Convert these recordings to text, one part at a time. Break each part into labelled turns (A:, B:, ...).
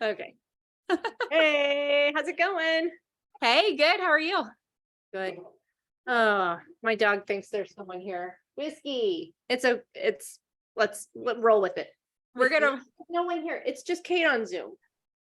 A: Okay. Hey, how's it going?
B: Hey, good. How are you?
A: Good. My dog thinks there's someone here. Whiskey. Let's roll with it.
B: We're
A: Whiskey.
B: gonna
A: No one here. It's just Kate on Zoom.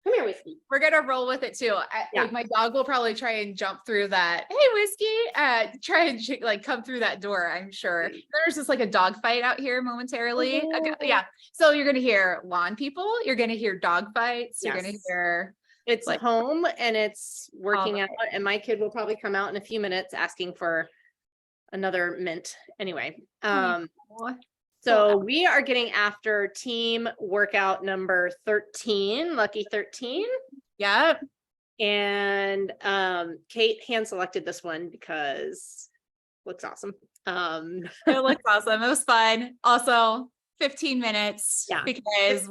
A: Come here, Whiskey.
B: we're gonna roll with it too.
A: Yeah.
B: My dog will probably try and jump through that. Hey, Whiskey, try and like come through that door. I'm sure there's just like a dog fight out here momentarily. Okay,
A: Oh.
B: yeah. So you're gonna hear lawn people. You're gonna hear dog fights. You're gonna
A: Yes.
B: hear
A: It's
B: like
A: home and it's
B: all
A: working
B: the
A: out, and my kid will probably come out in a few minutes asking for another mint. Anyway, so we are getting after team workout number 13, lucky 13.
B: Yep.
A: And Kate hand selected this one because it looks awesome.
B: It looks awesome. It was fun. Also, 15 minutes
A: Yeah.
B: because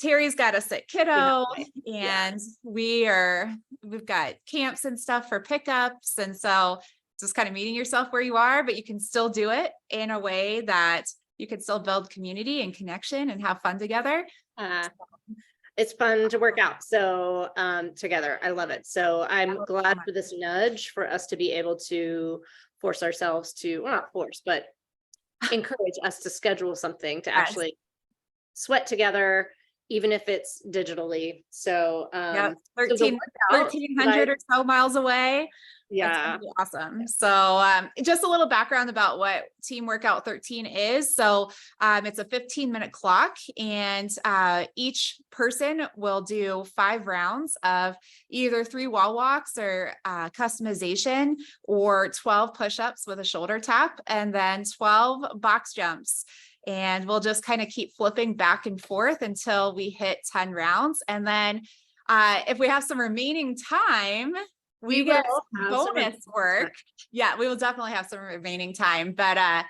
B: Terry's got a sick kiddo
A: Yeah.
B: and we've got camps and stuff for pickups. And so just kind of meeting yourself where you are, but you can still do it in a way that you can still build community and connection and have fun together.
A: It's fun to work out. So together, I love it. So I'm glad for this nudge for us to be able to force ourselves to, well, not force, but encourage us to schedule something to actually sweat together, even if it's digitally. So,
B: Yep.
A: so the workout
B: 1,300 or so miles away. It's
A: yeah,
B: gonna be awesome. So just a little background about what Team Workout 13 is. So it's a 15-minute clock, and each person will do 5 rounds of either 3 wall walks or customization, or 12 push-ups with a shoulder tap, and then 12 box jumps. And we'll just kind of keep flipping back and forth until we hit 10 rounds. And then if we have some remaining time, we get bonus work. Yeah, we will definitely have some remaining time. But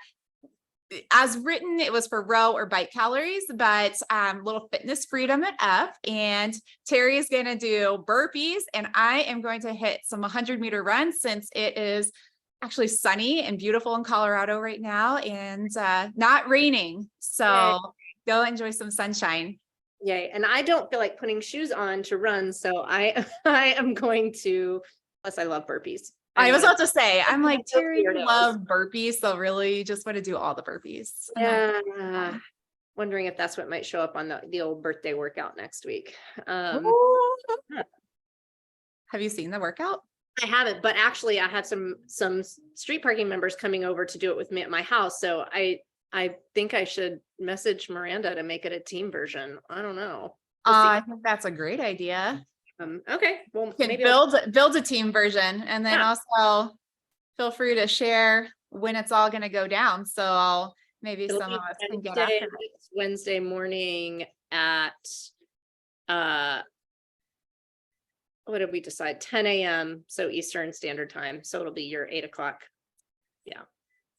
B: as written, it was for row or bike calories, but little fitness freedom it up. And Terry is going to do burpees, and I am going to hit some 100-meter runs since it is actually sunny and beautiful in Colorado right now, and not raining. So go enjoy some sunshine.
A: Yay. And I don't feel like putting shoes on to run. So I am going to, plus I love burpees.
B: I was about to say, I'm like, Terry, love burpees. So really just want to do all the burpees.
A: Yeah. Wondering if that's what might show up on the old birthday workout next week.
B: Have you seen the workout?
A: I haven't, but actually I had some street parking members coming over to do it with me at my house. So I think I should message Miranda to make it a team version. I don't know.
B: I think that's a great idea.
A: Okay. Well,
B: maybe build a team version, and then also feel free to share when it's all going to go down. So maybe some of us can get after it.
A: Wednesday morning at what did we decide? 10 a.m. So Eastern Standard Time. So it'll be your 8 o'clock. Yeah.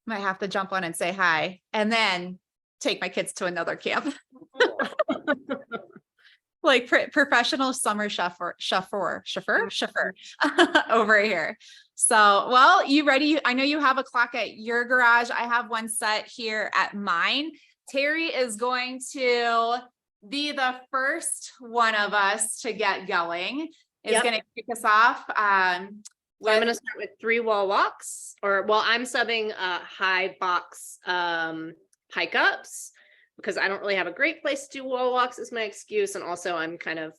B: Might have to jump on and say hi, and then take my kids to another camp. Like professional summer chauffeur over here. So, well, you ready? I know you have a clock at your garage. I have one set here at mine. Terry is going to be the first one of us to get going. Is going to kick us off. So
A: I'm going to start with 3 wall walks, I'm subbing high box hike ups, because I don't really have a great place to do wall walks is my excuse. And also I'm kind of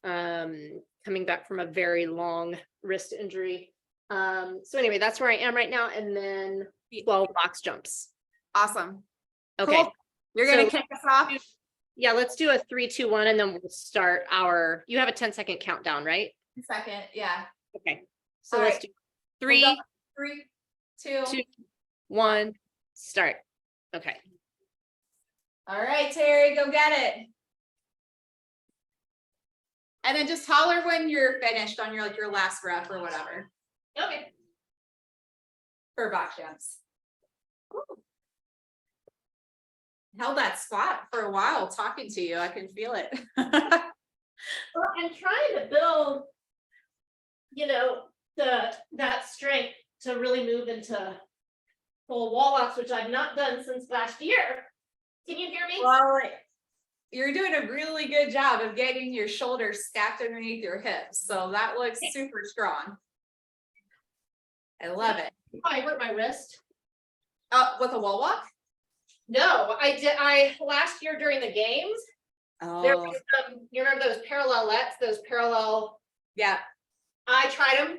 A: coming back from a very long wrist injury. So anyway, that's where I am right now. And then 12 box jumps.
B: Awesome.
A: Okay.
B: Cool. You're going to kick us off.
A: Yeah, let's do a 3, 2, 1, and then we'll start you have a 10-second countdown, right?
B: Second. Yeah.
A: Okay. So let's do 3,
B: 2,
A: 1, start. Okay.
B: All right, Terry, go get it. And then just holler when you're finished on your last rep or whatever.
A: Okay.
B: For box jumps. Held that spot for a while talking to you. I can feel it.
A: Well, I'm trying to build, that strength to really move into full wall walks, which I've not done since last year. Can you hear me?
B: Well, you're doing a really good job of getting your shoulders stacked underneath your hips. So that looks super strong. I love it.
A: I hurt my wrist.
B: With a wall walk?
A: No, last year during the games, there was you remember those parallel,
B: Yeah.
A: I tried them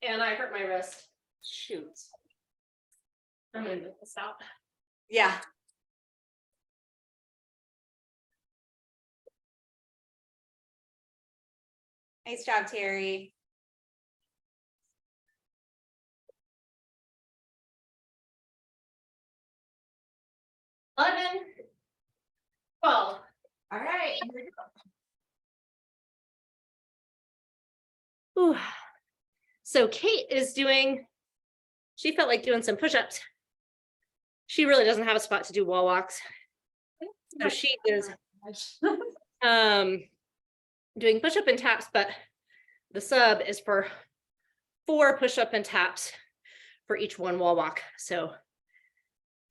A: and I hurt my wrist.
B: Shoot.
A: I'm gonna stop.
B: Yeah. Nice job, Terry.
A: Eleven. 12.
B: All right.
A: Ooh. So Kate is she felt like doing some push-ups. She really doesn't have a spot to do wall walks. So she is doing push-up and taps, but the sub is for 4 push-up and taps for each one wall walk. So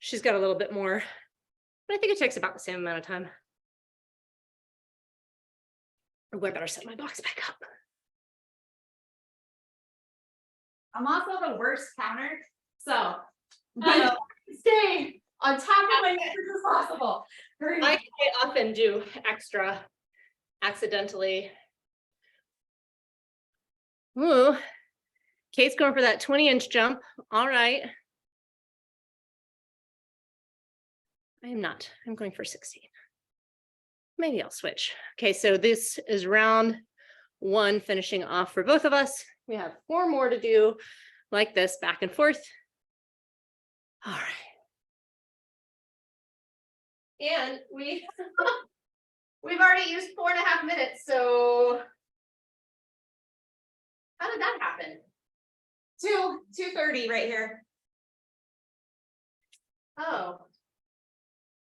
A: she's got a little bit more, but I think it takes about the same amount of time. Oh, I better set my box back up.
B: I'm also the worst counter, so stay on top of my neck as possible.
A: I often do extra accidentally. Ooh, Kate's going for that 20-inch jump. All right. I am not. I'm going for 16. Maybe I'll switch. Okay, so this is round 1 finishing off for both of us. We have 4 more to do like this, back and forth. All right. And we've already used 4.5 minutes. So how did that happen?
B: 2:30 right here.
A: Oh,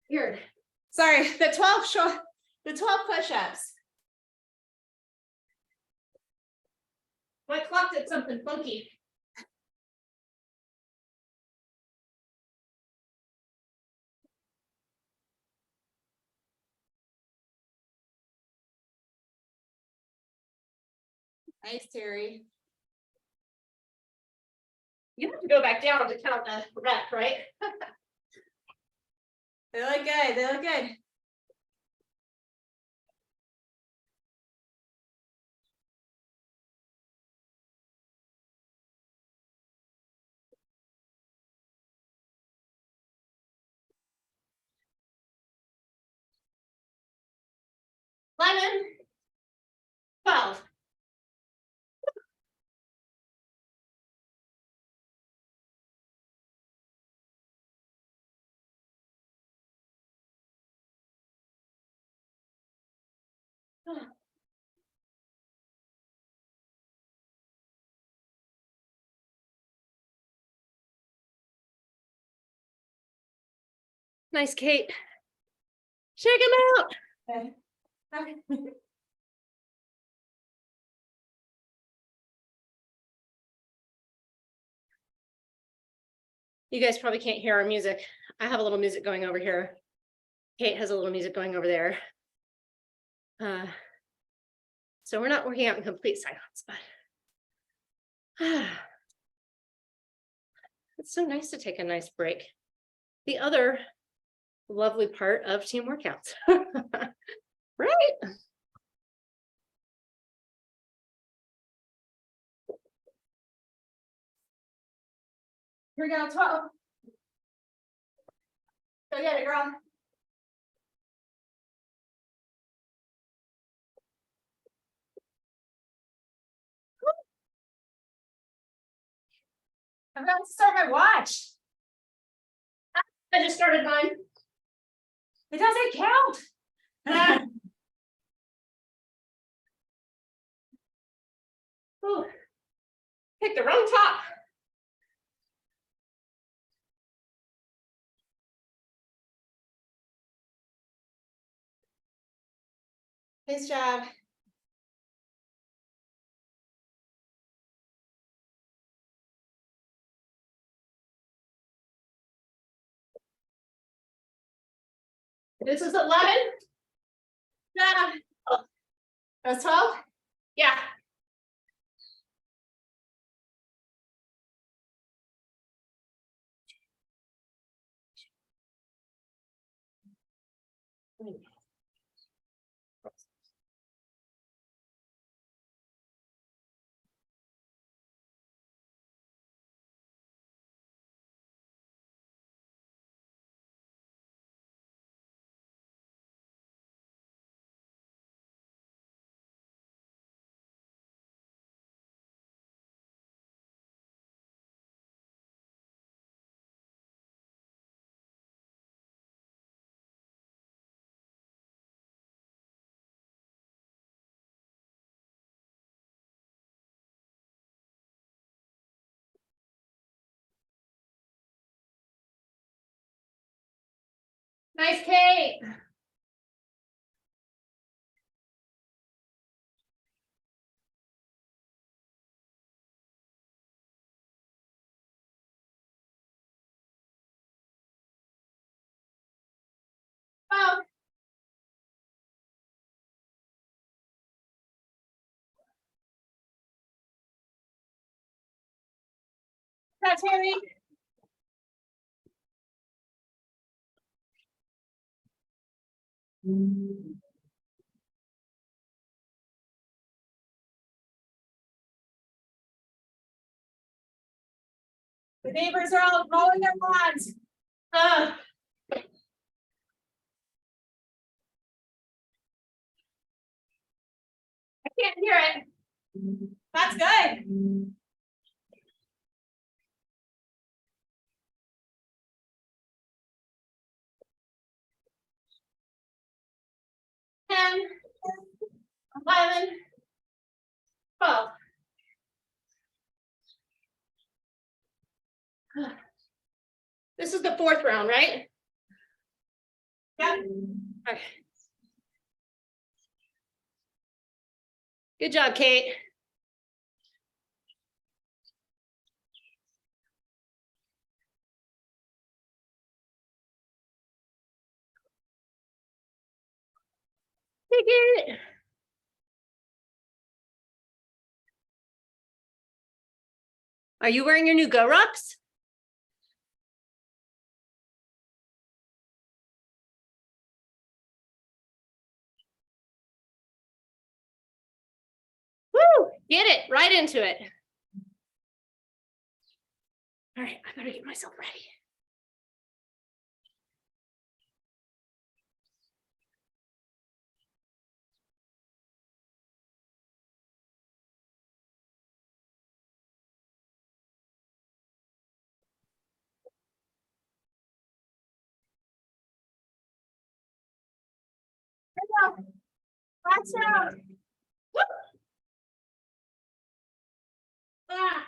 A: weird.
B: Sorry, the 12 push-ups.
A: My clock did something funky.
B: Nice, Terry.
A: You have to go back down to count the rep, right?
B: They look good. They look good.
A: Lemon. 12. Nice, Kate. Check him out.
B: Okay.
A: You guys probably can't hear our music. I have a little music going over here. Kate has a little music going over there. So we're not working out in complete silence, but it's so nice to take a nice break. The other lovely part of team workouts, right?
B: Here we go, 12. Go get it, girl. I'm about to start my watch.
A: I just started mine.
B: It doesn't count.
A: Ooh, picked the wrong top.
B: Nice job.
A: This is 11. Yeah. Oh, that was 12? Yeah. Nice, Kate. Oh. That's Terri. The neighbors are all mowing their lawns. I can't hear it. That's good. 10, 11, 12. This is the 4th round, right? Yep. Okay. Good job, Kate. Take it. Are you wearing your new Go Rucks? Woo! Get it right into it. All right, I better get myself ready. Watch out. Woo! Ah.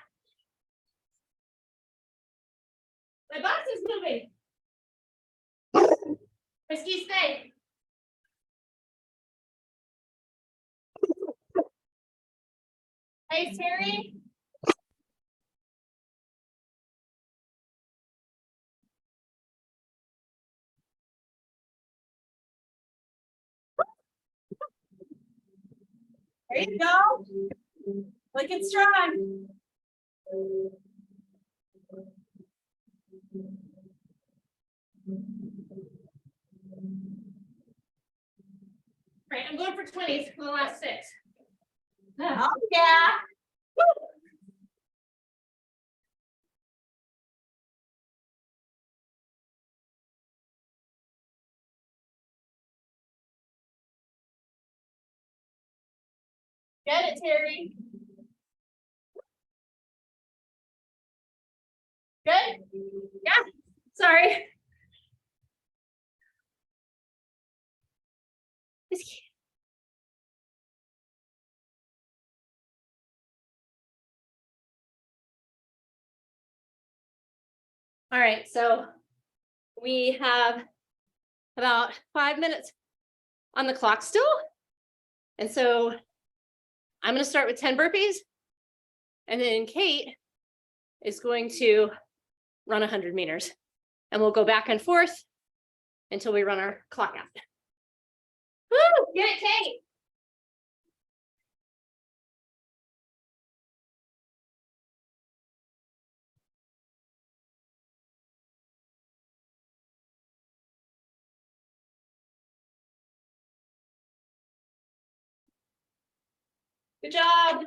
A: My box is moving. Whiskey, stay. Hey, Terri. There you go. Looking strong. All right, I'm going for 20s for the last 6. Oh, yeah. Woo. Get it, Terri. Good? Yeah. Sorry. All right, so we have about 5 minutes on the clock still. And so I'm going to start with 10 burpees. And then Kate is going to run 100 meters. And we'll go back and forth until we run our clock out. Woo! Get it, Kate. Good job.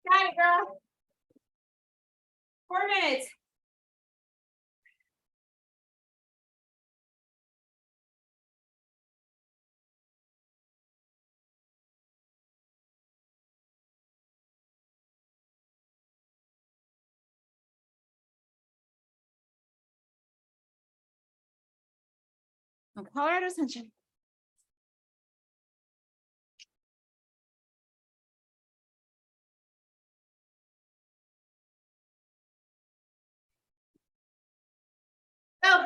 A: Got it, girl. 4 minutes.
B: Colorado's attention.
A: Go.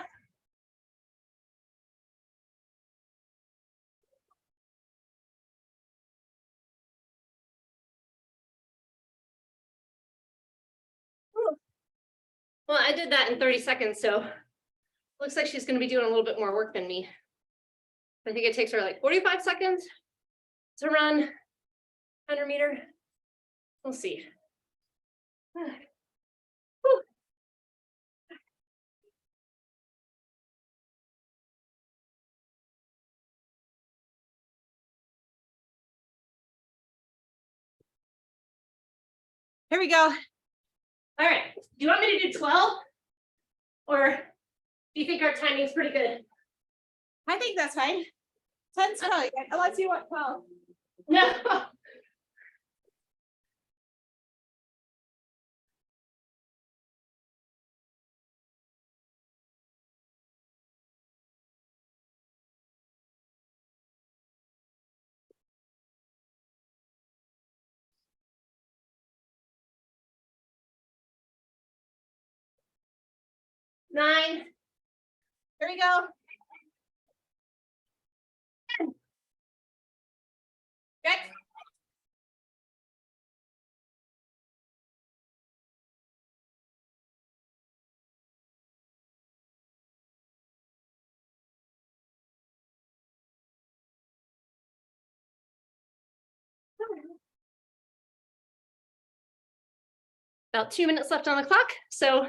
A: Well, I did that in 30 seconds, so looks like she's going to be doing a little bit more work than me. I think it takes her like 45 seconds to run 100 meter. We'll see. Whew.
B: Here we go.
A: All right. Do you want me to do 12? Or do you think our timing is pretty good?
B: I think that's fine. 10's probably good, unless you want 12.
A: No. Nine.
B: Here we go.
A: 10. Good. About 2 minutes left on the clock, so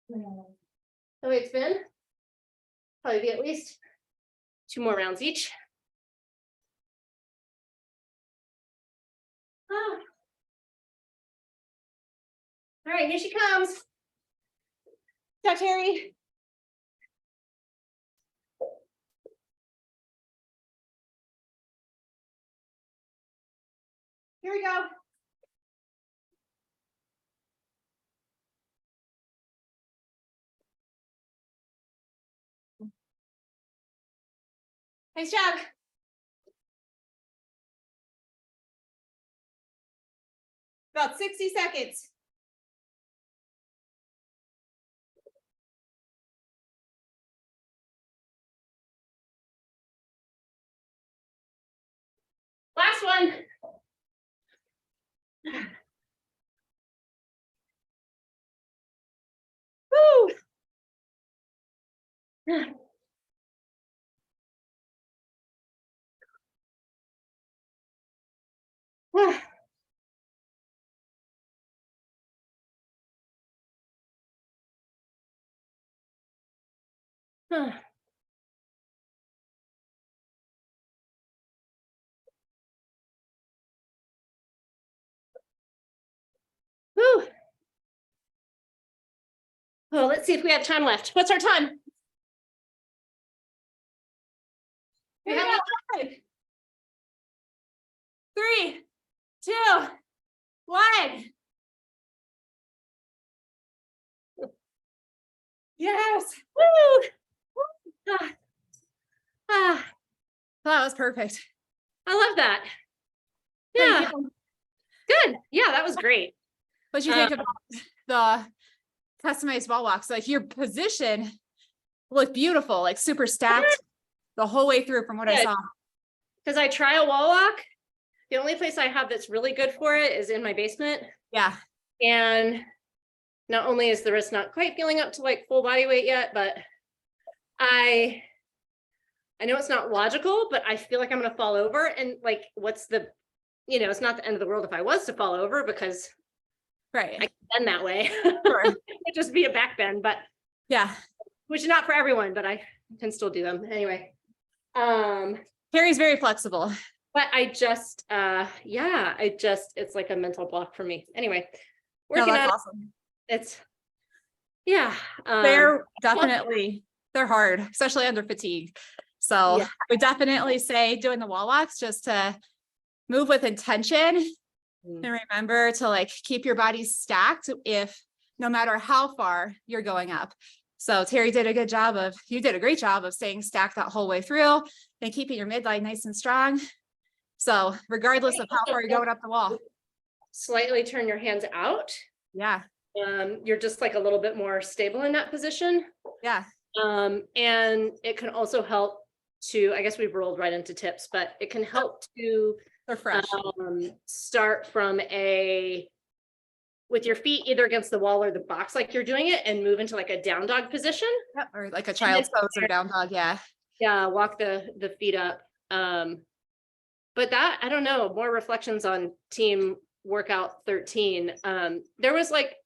A: the way it's been, probably be at least 2 more rounds each. Oh. All right, here she comes.
B: Ciao, Terry. Here we go. Nice job. About 60 seconds.
A: Last one. Woo. Whew. Well, let's see if we have time left. What's our time? We have
B: 5, 3, 2, 1. Yes.
A: Woo. Ah,
B: That was perfect.
A: I love that.
B: Thank
A: Yeah,
B: you.
A: good. Yeah, that was great.
B: What you think about the customized wall walks? Like your position looked beautiful, like super stacked. the whole way through from what I
A: Yeah.
B: saw.
A: Because I try a wall walk. The only place I have that's really good for it is in my basement.
B: Yeah.
A: And not only is the wrist not quite feeling up to like full body weight yet, but I know it's not logical, but I feel like I'm gonna fall over. And like, what's the, it's not the end of the world if I was to fall over, because
B: Right.
A: I can bend that way.
B: Sure.
A: It'd just be a back bend, but
B: Yeah.
A: which is not for everyone, but I can still do them anyway.
B: Terry's very flexible.
A: But it's like a mental block for me. Anyway,
B: No,
A: working
B: that's
A: on
B: awesome.
A: it's, yeah.
B: They're definitely, they're hard, especially under fatigue. So
A: Yeah.
B: I would definitely say doing the wall walks just to move with intention
A: Mm.
B: and remember to like keep your body stacked if no matter how far you're going up. So Terry you did a great job of staying stacked that whole way through and keeping your midline nice and strong. So regardless of how far you're going up the wall.
A: Slightly turn your hands out.
B: Yeah.
A: You're just like a little bit more stable in that position.
B: Yeah.
A: And it can also help to, I guess we've rolled right into tips, but it can help to
B: They're fresh.
A: start from with your feet either against the wall or the box like you're doing it, and move into like a down dog position.
B: Yep. Or like a child's pose or down dog. Yeah.
A: Yeah, walk the feet up. But that, I don't know, more reflections on team workout 13. There was like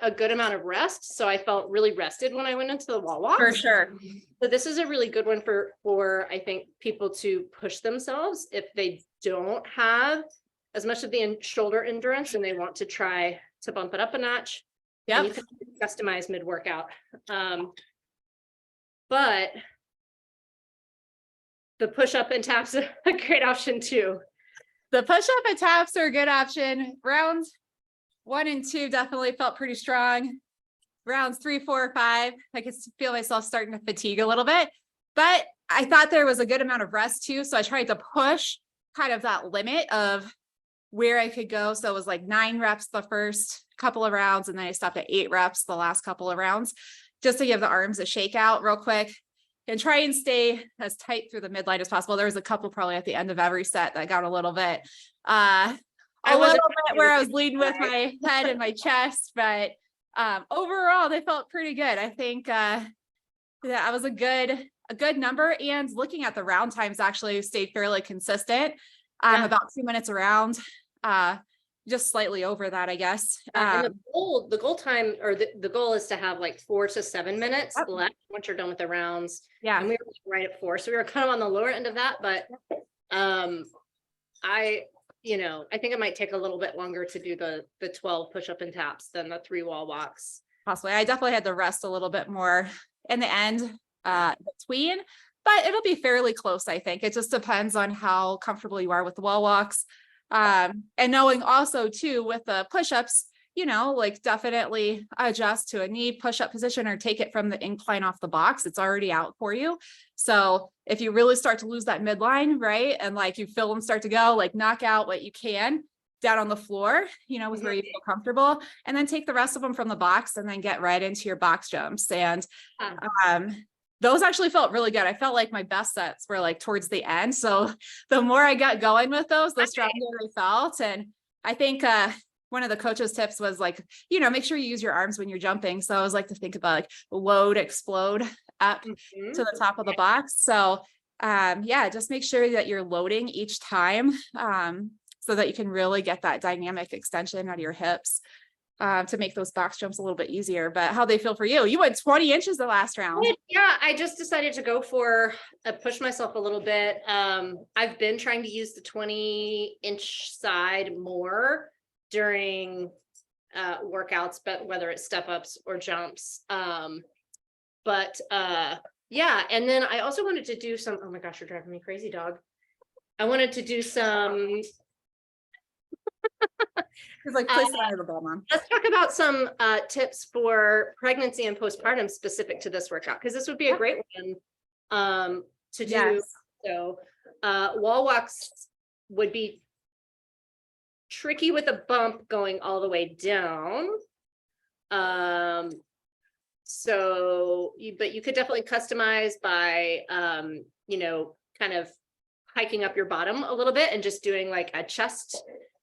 A: a good amount of rest. So I felt really rested when I went into the wall walk.
B: For sure.
A: So this is a really good one for I think people to push themselves if they don't have as much of the shoulder endurance and they want to try to bump it up a notch.
B: Yeah.
A: You can customize mid-workout. But the push-up and taps are a great option too.
B: The push-up and taps are a good option. Rounds 1 and 2 definitely felt pretty strong. Rounds 3, 4, 5, I could feel myself starting to fatigue a little bit, but I thought there was a good amount of rest too. So I tried to push kind of that limit of where I could go. So it was like 9 reps the first couple of rounds, and then I stopped at 8 reps the last couple of rounds, just to give the arms a shake out real quick and try and stay as tight through the midline as possible. There was a couple probably at the end of every set that got a little bit, where I was leading with my head and my chest, but overall they felt pretty good. I think that was a good number, and looking at the round times actually stayed fairly consistent. About 2 minutes around, just slightly over that, I guess.
A: And the goal time, or the goal is to have like 4 to 7 minutes left once you're done with the rounds.
B: Yeah.
A: And we were right at 4. So we were kind of on the lower end of that, but I think it might take a little bit longer to do the 12 push-up and taps than the 3 wall walks.
B: Possibly. I definitely had to rest a little bit more in the end between, but it'll be fairly close. I think it just depends on how comfortable you are with the wall walks. And knowing also too, with the push-ups, like definitely adjust to a knee push-up position or take it from the incline off the box. It's already out for you. So if you really start to lose that midline, right, and like you feel them start to go, like knock out what you can down on the floor, with where you feel comfortable, and then take the rest of them from the box and then get right into your box jumps. And those actually felt really good. I felt like my best sets were like towards the end. So the more I got going with those, the stronger I felt. And I think one of the coach's tips was like, make sure you use your arms when you're jumping. So I always like to think about like load, explode up to the top of the box. So just make sure that you're loading each time so that you can really get that dynamic extension out of your hips to make those box jumps a little bit easier. But how they feel for you? You went 20 inches the last round.
A: Yeah, I just decided to go for push myself a little bit. I've been trying to use the 20-inch side more during workouts, but whether it's step ups or jumps. And then I also wanted to do some, oh my gosh, you're driving me crazy, dog. I wanted to do some
B: It's like place it under the ball, Mom.
A: let's talk about some tips for pregnancy and postpartum specific to this workout, because this would be a great one to do.
B: Yes.
A: So wall walks would be tricky with a bump going all the way down. So but you could definitely customize by, kind of hiking up your bottom a little bit and just doing like a chest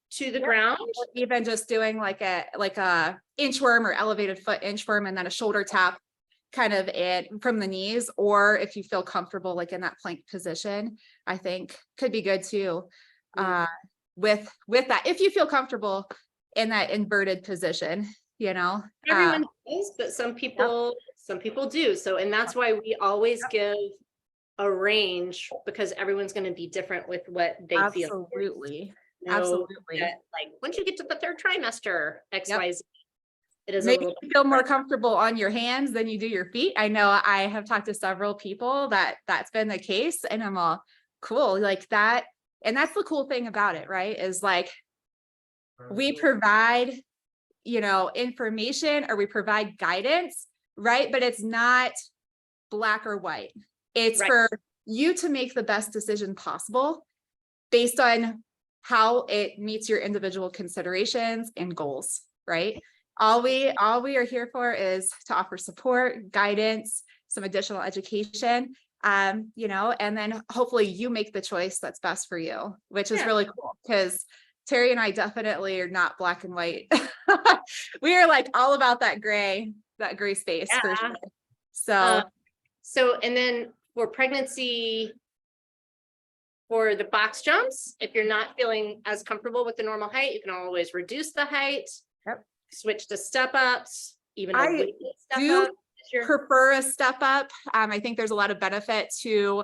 A: to the ground.
B: Or even just doing like a inchworm or elevated foot inchworm and then a shoulder tap kind of from the knees, or if you feel comfortable like in that plank position, I think could be good too. With that, if you feel comfortable in that inverted position,
A: Everyone does, but some people do. So, and that's why we always give a range, because everyone's going to be different with what they feel.
B: Absolutely.
A: Absolutely. Like once you get to the third trimester, XYZ, it is
B: maybe you feel more comfortable on your hands than you do your feet. I know I have talked to several people that's been the case, and I'm all cool like that. And that's the cool thing about it, right? Is like we provide, information, or we provide guidance, right? But it's not black or white. It's for you to make the best decision possible based on how it meets your individual considerations and goals, right? All we are here for is to offer support, guidance, some additional education, and then hopefully you make the choice that's best for you, which is really cool, because Terri and I definitely are not black and white. We are like all about that gray space for sure.
A: So, and then for pregnancy, for the box jumps, if you're not feeling as comfortable with the normal height, you can always reduce the height.
B: Yep.
A: Switch to step ups, even
B: I do prefer a step up. I think there's a lot of benefit to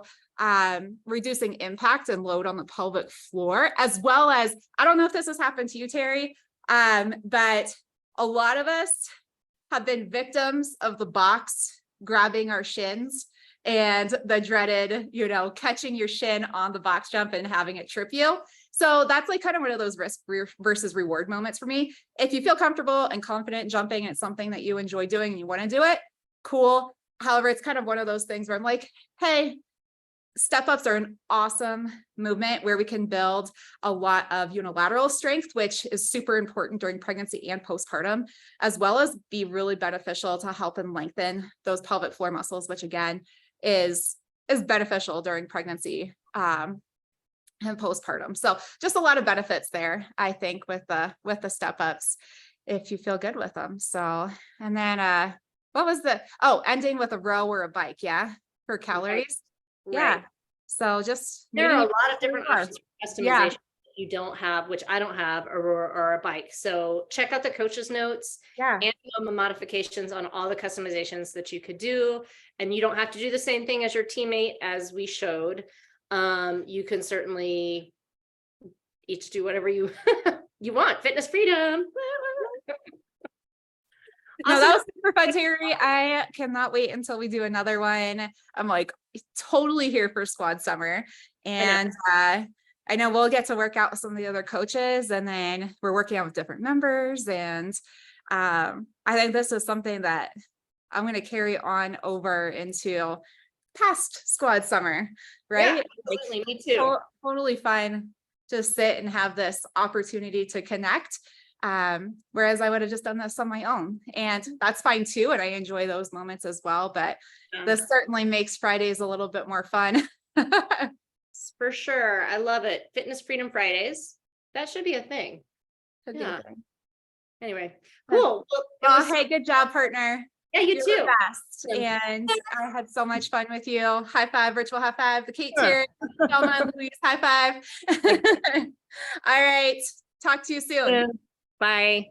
B: reducing impact and load on the pelvic floor, as well as, I don't know if this has happened to you, Terri, but a lot of us have been victims of the box grabbing our shins and the dreaded, catching your shin on the box jump and having it trip you. So that's like kind of one of those risk versus reward moments for me. If you feel comfortable and confident jumping, and it's something that you enjoy doing and you want to do it, cool. However, it's kind of one of those things where I'm like, hey, step ups are an awesome movement where we can build a lot of unilateral strength, which is super important during pregnancy and postpartum, as well as be really beneficial to help and lengthen those pelvic floor muscles, which again is beneficial during pregnancy and postpartum. So just a lot of benefits there, I think, with the step ups, if you feel good with them. So, and then what was ending with a row or a bike, for calories.
A: Right.
B: Yeah. So just
A: there are a lot of different options for customization. You don't have, which I don't have, or a bike. So check out the coach's notes and the modifications on all the customizations that you could do. And you don't have to do the same thing as your teammate, as we showed. You can certainly each do whatever you you want. Fitness freedom.
B: No, that was super fun, Terri. I cannot wait until we do another one. I'm like totally here for squad summer. And I know we'll get to work out with some of the other coaches, and then we're working out with different members. And I think this is something that I'm going to carry on over into past squad summer, right?
A: Yeah, absolutely. Me too.
B: Totally fun to sit and have this opportunity to connect. Whereas I would have just done this on my own, and that's fine too. And I enjoy those moments as well, but this certainly makes Fridays a little bit more fun.
A: For sure. I love it. Fitness Freedom Fridays. That should be a thing. Anyway, cool.
B: Well, hey, good job, partner.
A: Yeah, you too.
B: The best. And I had so much fun with you. High five, virtual high five. The Kate, Terri, Selma, and Louise, high five. All right. Talk to you soon.
A: Bye.